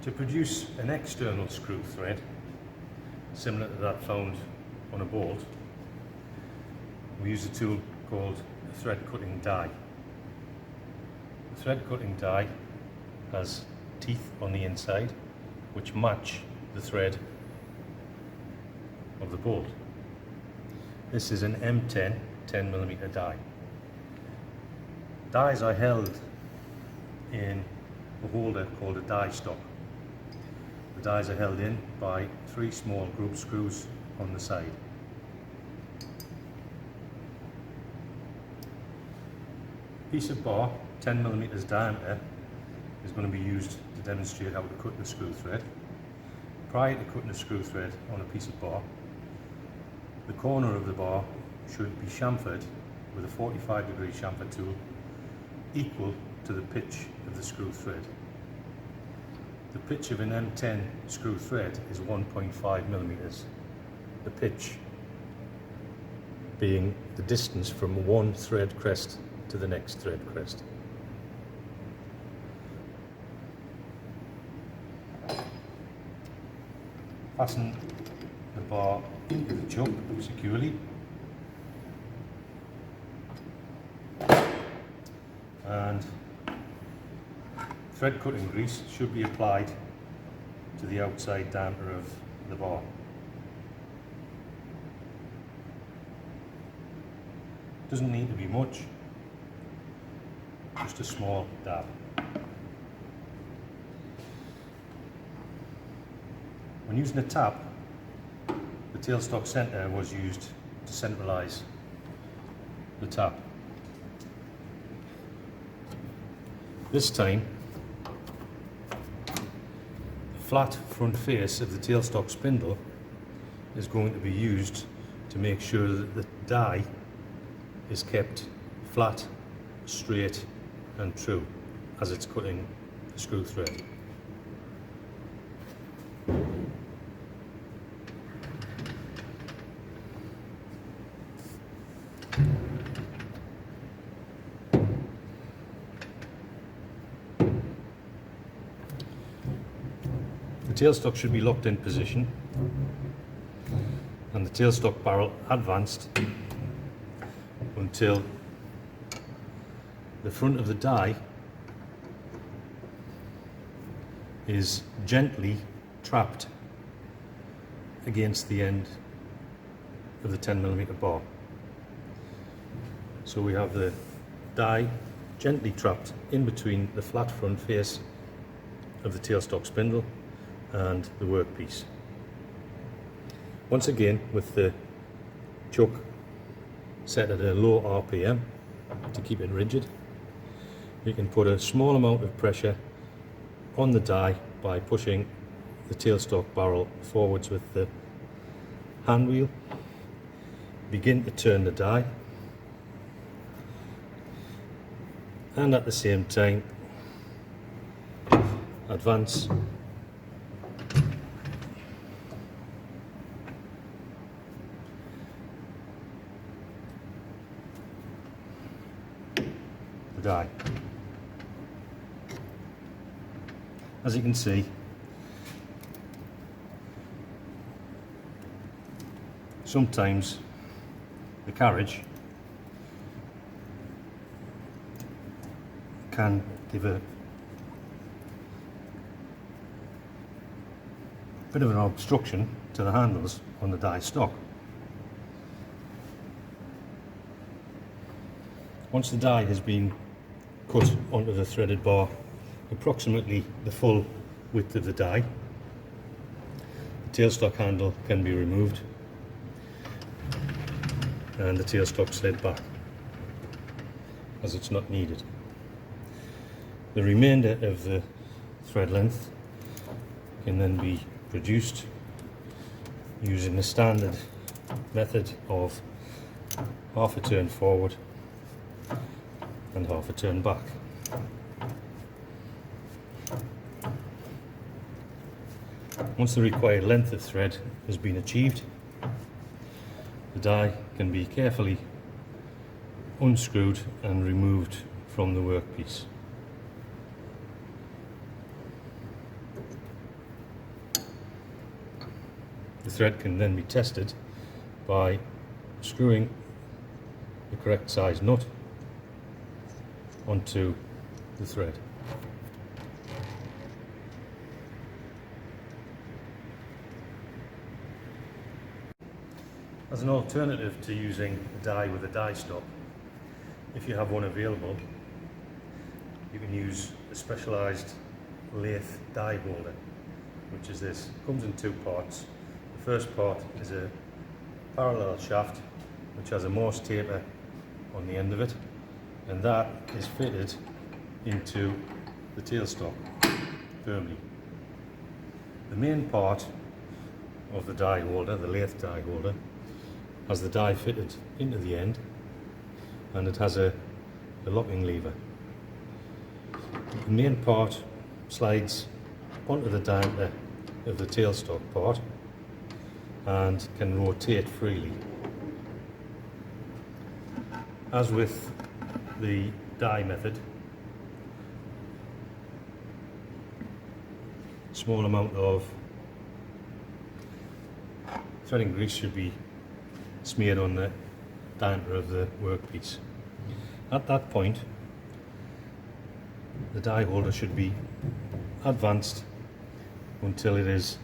To produce an external screw thread, similar to that found on a bolt, we use a tool called a thread cutting die. The thread cutting die has teeth on the inside which match the thread of the bolt. This is an M10 10mm die. Dies are held in a holder called a die stock. The dies are held in by 3 small group screws on the side. A piece of bar 10mm diameter is going to be used to demonstrate how to cut the screw thread. Prior to cutting the screw thread on a piece of bar, the corner of the bar should be chamfered with a 45-degree chamfer tool equal to the pitch of the screw thread. The pitch of an M10 screw thread is 1.5mm. The pitch being the distance from one thread crest to the next thread crest. Fasten the bar into the chuck securely. And thread cutting grease should be applied to the outside diameter of the bar. Doesn't need to be much, just a small dab. When using a tap, the tailstock centre was used to centralise the tap. This time, the flat front face of the tailstock spindle is going to be used to make sure that the die is kept flat, straight and true as it's cutting the screw thread. The tailstock should be locked in position and the tailstock barrel advanced until the front of the die is gently trapped against the end of the 10mm bar. So we have the die gently trapped in between the flat front face of the tailstock spindle and the workpiece. Once again, with the chuck set at a low RPM to keep it rigid, you can put a small amount of pressure on the die by pushing the tailstock barrel forwards with the hand wheel. Begin to turn the die, and at the same time advance the die. As you can see, sometimes the carriage can give a bit of an obstruction to the handles on the die stock. Once the die has been cut onto the threaded bar approximately the full width of the die, the tailstock handle can be removed and the tailstock slid back as it's not needed. The remainder of the thread length can then be produced using the standard method of half a turn forward and half a turn back. Once the required length of thread has been achieved, the die can be carefully unscrewed and removed from the workpiece. The thread can then be tested by screwing the correct size nut onto the thread. As an alternative to using a die with a die stop, if you have one available, you can use a specialised lathe die holder, which is this. It comes in two parts. The first part is a parallel shaft which has a Morse taper on the end of it, and that is fitted into the tailstock firmly. The main part of the die holder, the lathe die holder, has the die fitted into the end, and it has a locking lever. The main part slides onto the diameter of the tailstock part and can rotate freely. As with the die method, a small amount of threading grease should be smeared on the diameter of the workpiece. At that point, the die holder should be advanced until it is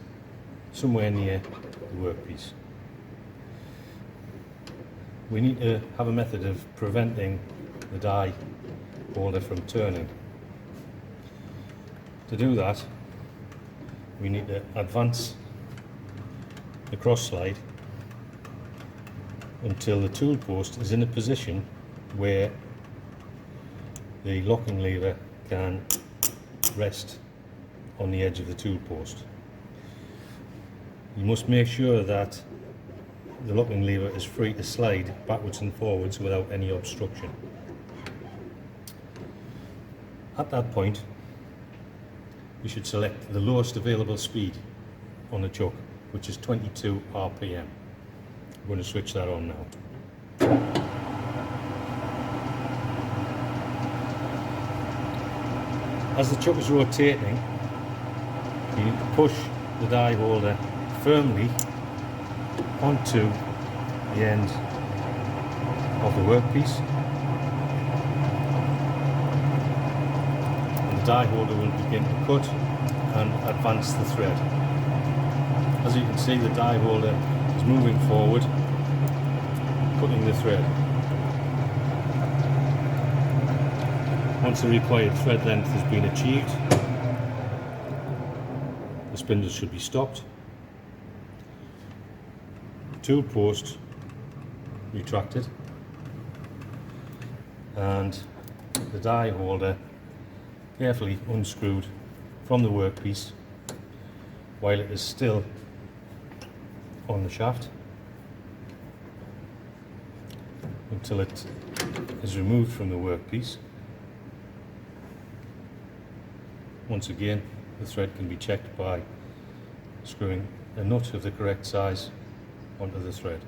somewhere near the workpiece. We need to have a method of preventing the die holder from turning. To do that, we need to advance the cross slide until the tool post is in a position where the locking lever can rest on the edge of the tool post. You must make sure that the locking lever is free to slide backwards and forwards without any obstruction. At that point, we should select the lowest available speed on the chuck, which is 22 RPM. I'm going to switch that on now. As the chuck is rotating, you need to push the die holder firmly onto the end of the workpiece, and the die holder will begin to cut and advance the thread. As you can see, the die holder is moving forward, cutting the thread. Once the required thread length has been achieved, the spindle should be stopped, the tool post retracted, and the die holder carefully unscrewed from the workpiece while it is still on the shaft until it is removed from the workpiece. Once again, the thread can be checked by screwing a nut of the correct size onto the thread.